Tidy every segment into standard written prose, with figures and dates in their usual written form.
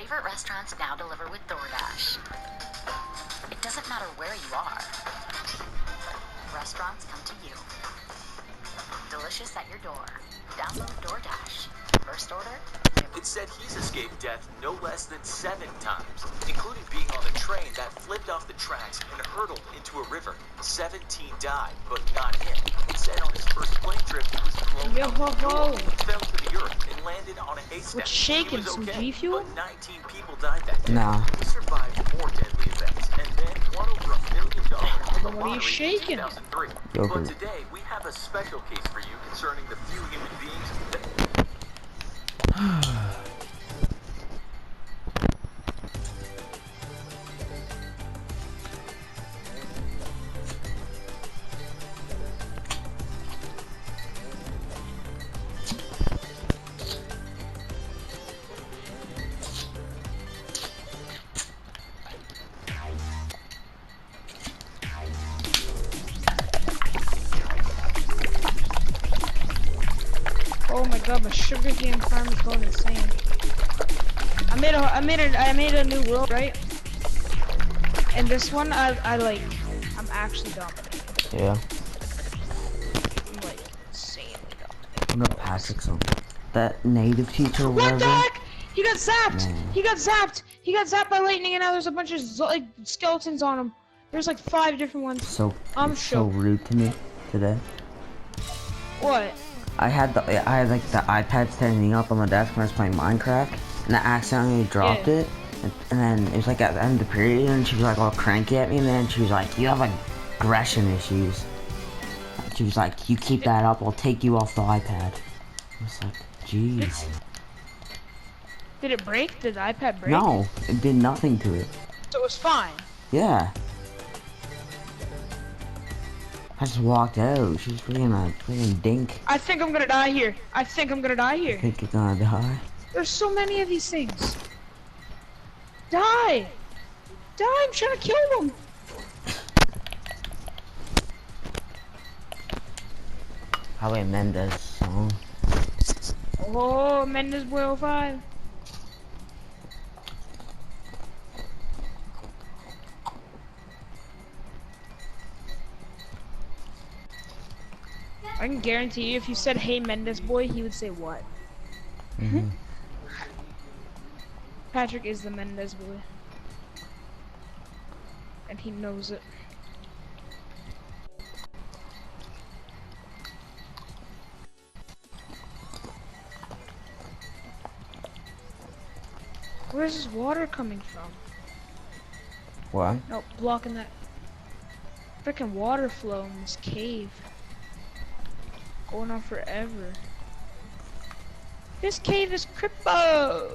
favorite restaurants now deliver with DoorDash. It doesn't matter where you are. Restaurants come to you. Delicious at your door. Download DoorDash. First order? It said he's escaped death no less than 7 times, including being on a train that flipped off the tracks and hurtled into a river. 17 died, but not him. It said on his first plane trip he was blown out the door, fell to the earth, and landed on a haystack. What's shaking? He was Some okay, G Fuel? but 19 people died that day. No. He survived more deadly events and then won over $1 million in the What are you lottery shaking? in 2003. Yogurt. But today we have a special case for you concerning the few human beings that Oh my god, my sugar cane farm is going insane. I made a new world, right? And this one, I'm actually dominating. Yeah. I'm like insanely dominating. I'm not Patrick's on that native teacher or What whatever. the heck? He got zapped! Man. He got zapped! He got zapped by lightning, and now there's a bunch of like skeletons on him. There's like 5 different ones. So I'm so shook. rude to me today. What? I had like the iPad standing up on the desk when I was playing Minecraft, and I accidentally dropped it, and then it was like at the end of the period, and she was like all cranky at me, and then she was like, "You have aggression issues." She was like, "You keep that up, I'll take you off the iPad." I was like, "Jeez." Did it break? Did the iPad break? No, it did nothing to it. So it was fine. Yeah. I just walked out. She's freaking a freaking dink. I think I'm gonna die here. I think I'm gonna die here. I think you're gonna die. There's so many of these things. Die! Die! I'm trying to kill them. Probably a Mendes song. Oh, Mendes Boy 05. I can guarantee you, if you said, "Hey, Mendes boy," he would say what? Mm-hmm. Patrick is the Mendes boy. And he knows it. Where's this water coming from? What? No, blocking that freaking water flow in this cave. Going on forever. This cave is crypto.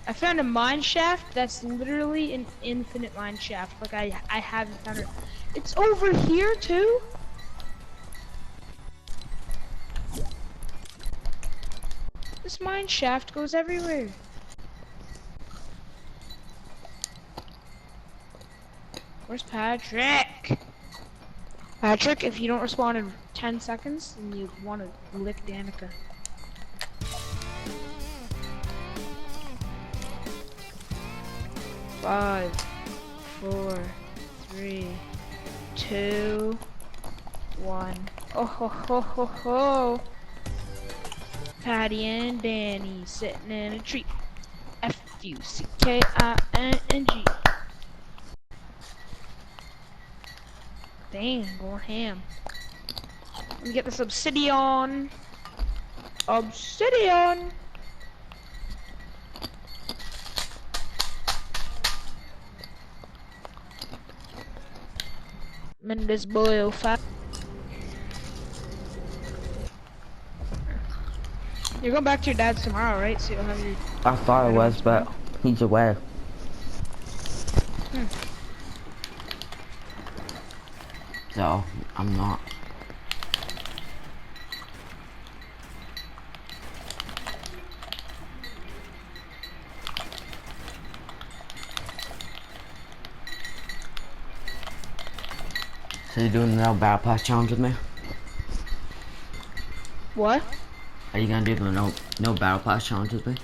I found a mine shaft that's literally an infinite mine shaft. Like I haven't found it. It's over here too. This mine shaft goes everywhere. Where's Patrick? Patrick, if you don't respond in 10 seconds, then you want to lick Danica. Five, 4, 3, 2, 1. Oh ho ho ho ho! Patty and Danny sitting in a tree. F-U-C-K-I-N-G. Dang, going ham. Let me get this obsidian. Obsidian! Mendes boy 05. You're going back to your dad's tomorrow, right? So you'll have your... I thought it was, but he's away. So, I'm not. So you're doing the no battle pass challenge with me? What? Are you gonna do the no battle pass challenge with me?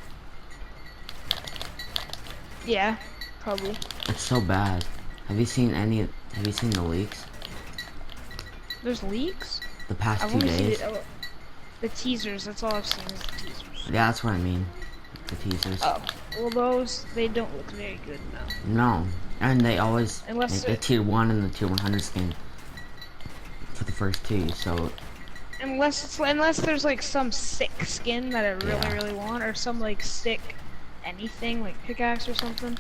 Yeah, probably. It's so bad. Have you seen any? Have you seen the leaks? There's leaks? The past I've 2 only seen days? the teasers. That's all I've seen is the teasers. Yeah, that's what I mean. The teasers. Oh, well those, they don't look very good now. No, and they always Unless make the tier 1 and the tier 100 skin for the first two. So unless there's like some sick skin that I really, Yeah. really want, or some like sick anything, like pickaxe or something,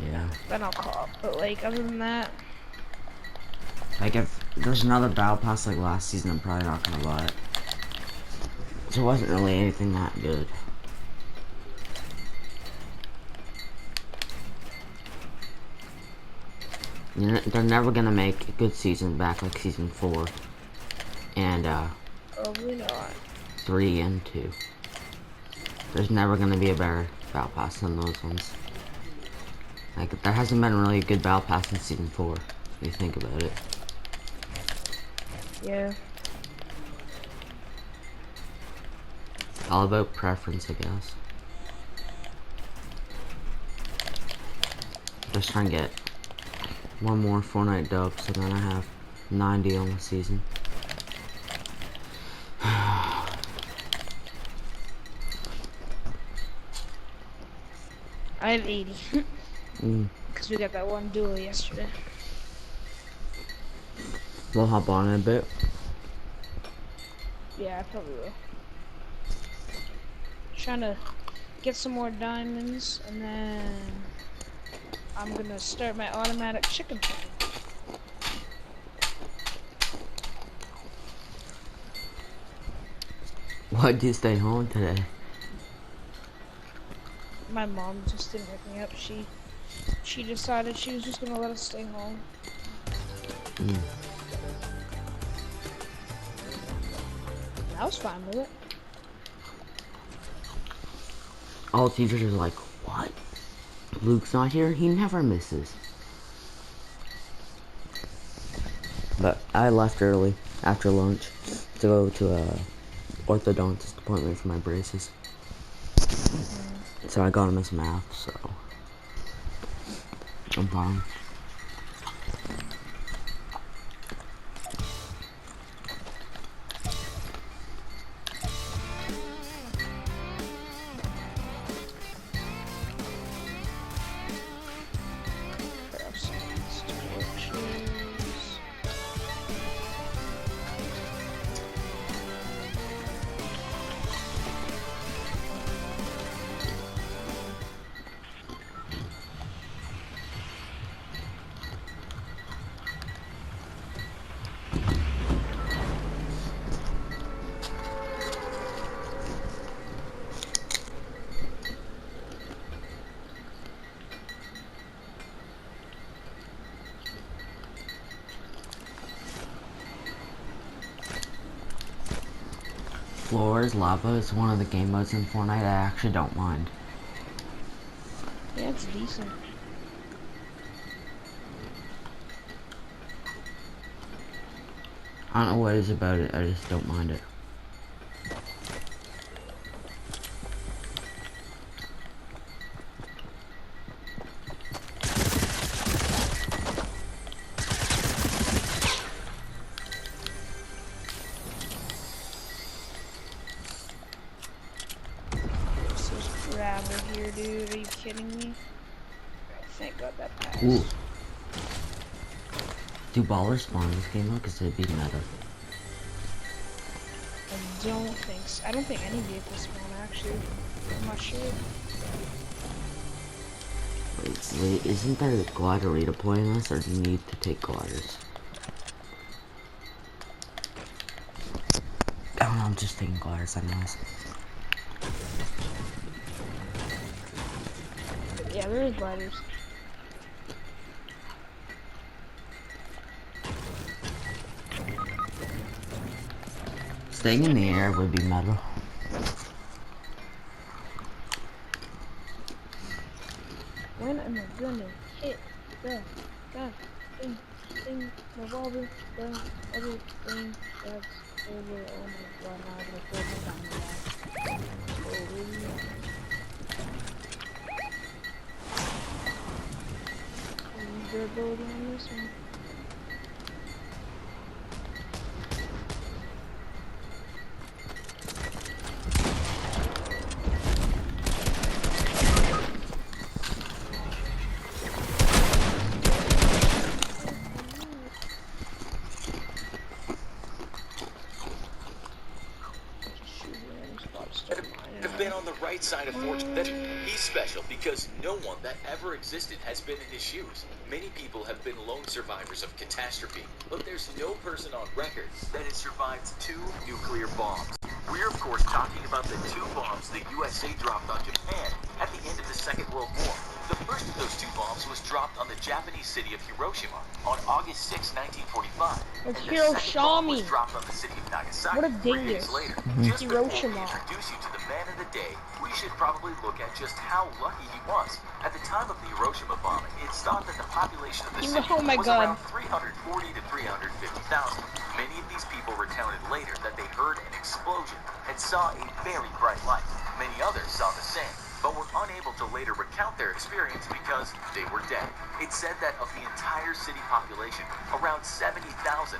yeah, then I'll call. But like other than that, like if there's another battle pass like last season, I'm probably not gonna buy it. So it wasn't really anything that good. They're never gonna make a good season back like season 4 and probably not. 3 and 2. There's never gonna be a better battle pass than those ones. Like there hasn't been really a good battle pass in season 4. If you think about it. Yeah. All about preference, I guess. Just trying to get one more Fortnite dub, so then I have 90 on the season. I have 80. Mm. Because we got that one duel yesterday. We'll hop on in a bit. Yeah, I probably will. Trying to get some more diamonds, and then I'm gonna start my automatic chicken. Why'd you stay home today? My mom just didn't wake me up. She decided she was just gonna let us stay home. Mm. I was fine with it. All the teachers are like, what? Luke's not here? He never misses. But I left early after lunch to go to a orthodontist appointment for my braces. So I gotta miss math, so I'm fine. Grab some torches. Floors, lava is one of the game modes in Fortnite I actually don't mind. Yeah, it's decent. I don't know what it is about it, I just don't mind it. This is gravel here, dude. Are you kidding me? Thank God that passed. Ooh. Do ballers spawn in this game though? Because it'd be meta. I don't think so. I don't think any vehicles spawn actually. I'm not sure. Wait, isn't there a glider redeploy in this, or do you need to take gliders? Oh no, I'm just taking gliders, I know. Yeah, there is gliders. Staying in the air would be meta. When am I gonna hit the goddamn revolver, the other thing that's over? Oh my God, now I'm gonna throw my diamond back. Holy. durability on this one. Have been on the right side of fortune. That he's special because no one that ever existed has been in his shoes. Many people have been lone survivors of catastrophe, but there's no person on record that has survived 2 nuclear bombs. We're of course talking about the 2 bombs the USA dropped on Japan at the end of the Second World War. The first of those 2 bombs was dropped on the Japanese city of Hiroshima on August 6, 1945. It's And the second bomb was Hiroshima. dropped on the city of Nagasaki What a 3 days dingus. later. Just before we Hiroshima. introduce you to the man of the day, we should probably look at just how lucky he was. At the time of the Hiroshima bombing, it's thought that the population of the city Oh my was God. around 340 to 350,000. Many of these people recounted later that they heard an explosion and saw a very bright light. Many others saw the same, but were unable to later recount their experience because they were dead. It's said that of the entire city population, around 70,000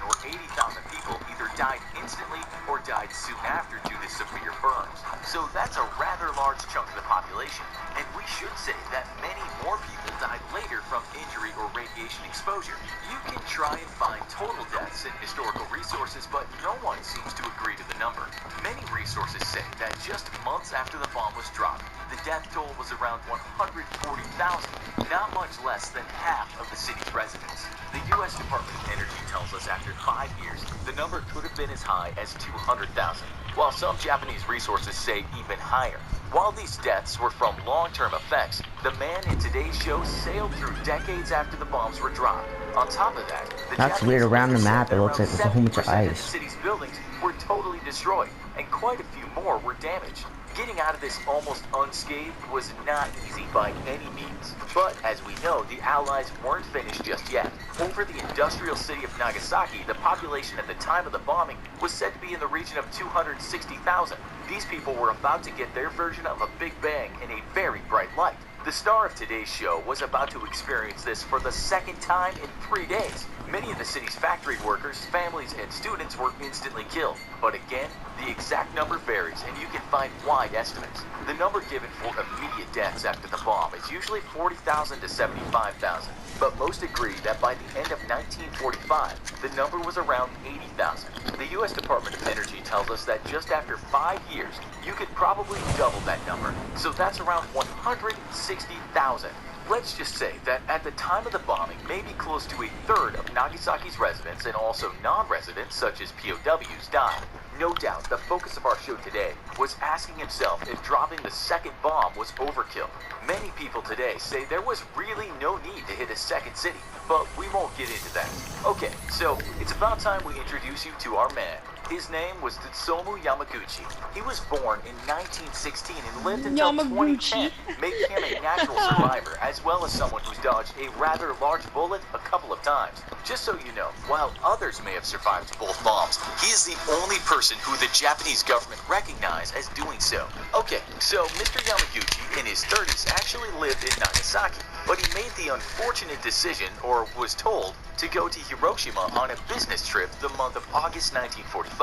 or 80,000 people either died instantly or died soon after due to severe burns. So that's a rather large chunk of the population, and we should say that many more people died later from injury or radiation exposure. You can try and find total deaths in historical resources, but no one seems to agree to the number. Many resources say that just months after the bomb was dropped, the death toll was around 140,000, not much less than half of the city's residents. The U.S. Department of Energy tells us after 5 years, the number could have been as high as 200,000, while some Japanese resources say even higher. While these deaths were from long-term effects, the man in today's show sailed through decades after the bombs were dropped. On top of that, the That's Japanese weird. Around the leaders map, said it that looks like around there's a whole bunch of 70% the ice. city's buildings were totally destroyed, and quite a few more were damaged. Getting out of this almost unscathed was not easy by any means. But as we know, the Allies weren't finished just yet. Over the industrial city of Nagasaki, the population at the time of the bombing was said to be in the region of 260,000. These people were about to get their version of a Big Bang in a very bright light. The star of today's show was about to experience this for the second time in 3 days. Many of the city's factory workers, families, and students were instantly killed. But again, the exact number varies, and you can find wide estimates. The number given for immediate deaths after the bomb is usually 40,000 to 75,000. But most agree that by the end of 1945, the number was around 80,000. The U.S. Department of Energy tells us that just after 5 years, you could probably double that number. So that's around 160,000. Let's just say that at the time of the bombing, maybe close to a third of Nagasaki's residents and also non-residents, such as POWs, died. No doubt, the focus of our show today was asking himself if dropping the second bomb was overkill. Many people today say there was really no need to hit a second city, but we won't get into that. Okay, so it's about time we introduce you to our man. His name was Tsutomu Yamaguchi. He was born in 1916 and lived until 2010, making him a natural survivor, as well as someone who's dodged a rather large bullet a couple of times. Just so you know, while others may have survived both bombs, he is the only person who the Japanese government recognized as doing so. Okay, so Mr. Yamaguchi, in his 30s, actually lived in Nagasaki, but he made the unfortunate decision, or was told, to go to Hiroshima on a business trip the month of August 1945.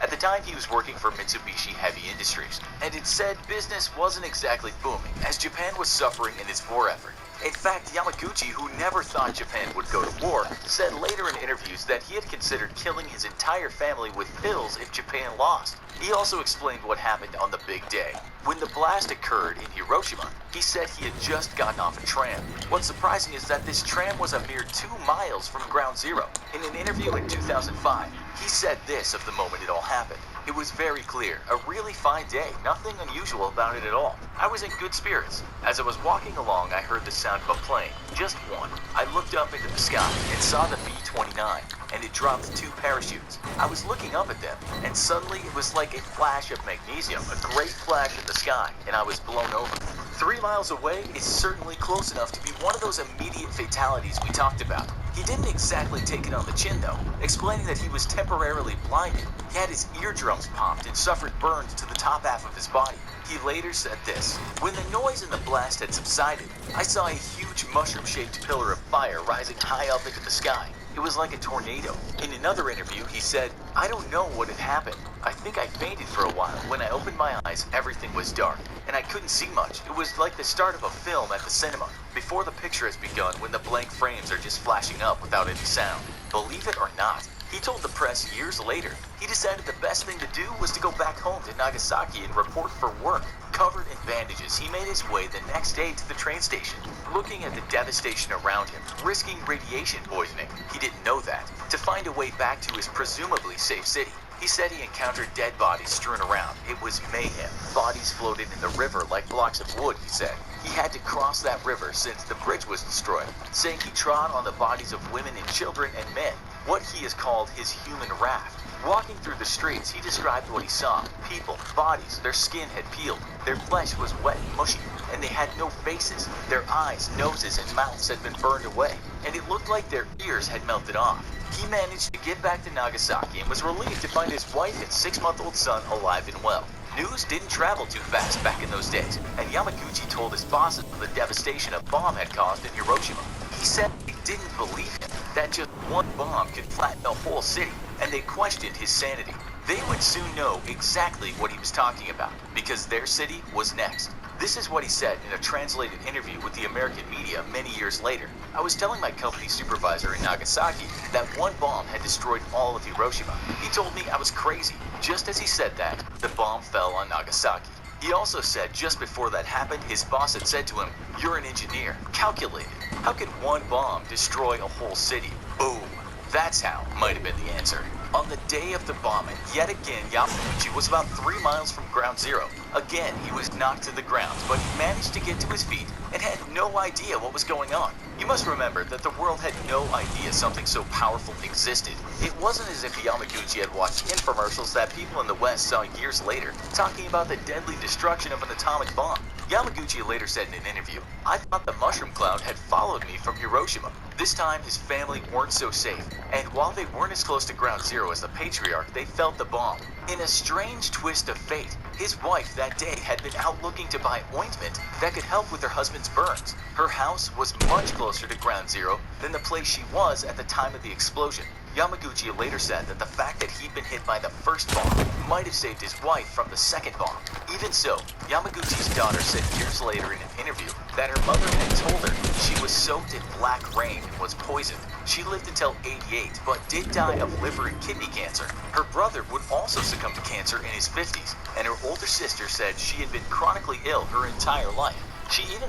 At the time, he was working for Mitsubishi Heavy Industries, and it said business wasn't exactly booming, as Japan was suffering in its war effort. In fact, Yamaguchi, who never thought Japan would go to war, said later in interviews that he had considered killing his entire family with pills if Japan lost. He also explained what happened on the big day. When the blast occurred in Hiroshima, he said he had just gotten off a tram. What's surprising is that this tram was a mere 2 miles from ground zero. In an interview in 2005, he said this of the moment it all happened. It was very clear, a really fine day, nothing unusual about it at all. I was in good spirits. As I was walking along, I heard the sound of a plane, just one. I looked up into the sky and saw the B-29, and it dropped 2 parachutes. I was looking up at them, and suddenly it was like a flash of magnesium, a great flash in the sky, and I was blown over. 3 miles away is certainly close enough to be one of those immediate fatalities we talked about. He didn't exactly take it on the chin though, explaining that he was temporarily blinded. He had his eardrums popped and suffered burns to the top half of his body. He later said this: "When the noise and the blast had subsided, I saw a huge mushroom-shaped pillar of fire rising high up into the sky. It was like a tornado." In another interview, he said, "I don't know what had happened. I think I fainted for a while. When I opened my eyes, everything was dark, and I couldn't see much. It was like the start of a film at the cinema, before the picture has begun, when the blank frames are just flashing up without any sound." Believe it or not, he told the press years later he decided the best thing to do was to go back home to Nagasaki and report for work. Covered in bandages, he made his way the next day to the train station, looking at the devastation around him, risking radiation poisoning. He didn't know that. To find a way back to his presumably safe city, he said he encountered dead bodies strewn around. It was mayhem. Bodies floated in the river like blocks of wood, he said. He had to cross that river since the bridge was destroyed, saying he trod on the bodies of women and children and men, what he has called his human raft. Walking through the streets, he described what he saw. People, bodies, their skin had peeled, their flesh was wet and mushy, and they had no faces. Their eyes, noses, and mouths had been burned away, and it looked like their ears had melted off. He managed to get back to Nagasaki and was relieved to find his wife and 6-month-old son alive and well. News didn't travel too fast back in those days, and Yamaguchi told his bosses the devastation a bomb had caused in Hiroshima. He said they didn't believe him, that just one bomb could flatten a whole city, and they questioned his sanity. They would soon know exactly what he was talking about, because their city was next. This is what he said in a translated interview with the American media many years later. "I was telling my company supervisor in Nagasaki that one bomb had destroyed all of Hiroshima. He told me I was crazy." Just as he said that, the bomb fell on Nagasaki. He also said just before that happened, his boss had said to him, "You're an engineer. Calculate it. How can one bomb destroy a whole city?" Boom. That's how might have been the answer. On the day of the bombing, yet again, Yamaguchi was about 3 miles from ground zero. Again, he was knocked to the ground, but he managed to get to his feet and had no idea what was going on. You must remember that the world had no idea something so powerful existed. It wasn't as if Yamaguchi had watched infomercials that people in the West saw years later, talking about the deadly destruction of an atomic bomb. Yamaguchi later said in an interview, "I thought the mushroom cloud had followed me from Hiroshima. This time his family weren't so safe, and while they weren't as close to ground zero as the patriarch, they felt the bomb." In a strange twist of fate, his wife that day had been out looking to buy ointment that could help with her husband's burns. Her house was much closer to ground zero than the place she was at the time of the explosion. Yamaguchi later said that the fact that he'd been hit by the first bomb might have saved his wife from the second bomb. Even so, Yamaguchi's daughter said years later in an interview that her mother had told her she was soaked in black rain and was poisoned. She lived until 88, but did die of liver and kidney cancer. Her brother would also succumb to cancer in his 50s, and her older sister said she had been chronically ill her entire life. She even...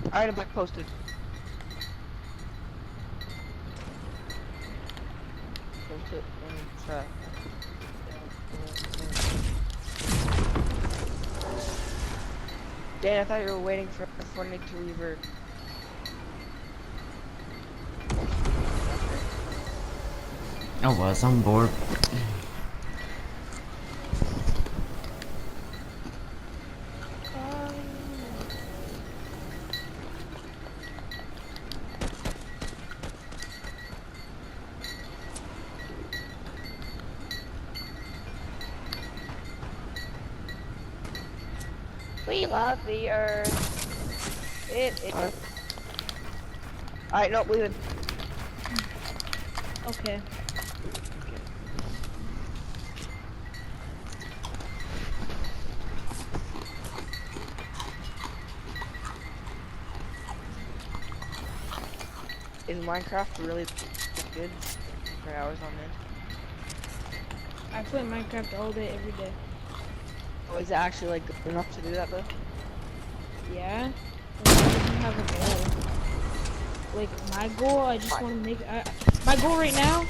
Alright, I'm back posted. Post it in chat. Dan, I thought you were waiting for Fortnite to revert. I was, I'm bored. We love the earth. It is. Alright, no, leave it. Okay. Is Minecraft really good for hours on end? I play Minecraft all day, every day. Oh, is it actually like good enough to do that though? Yeah. I don't have a goal. Like my goal, I just want to make. My goal right now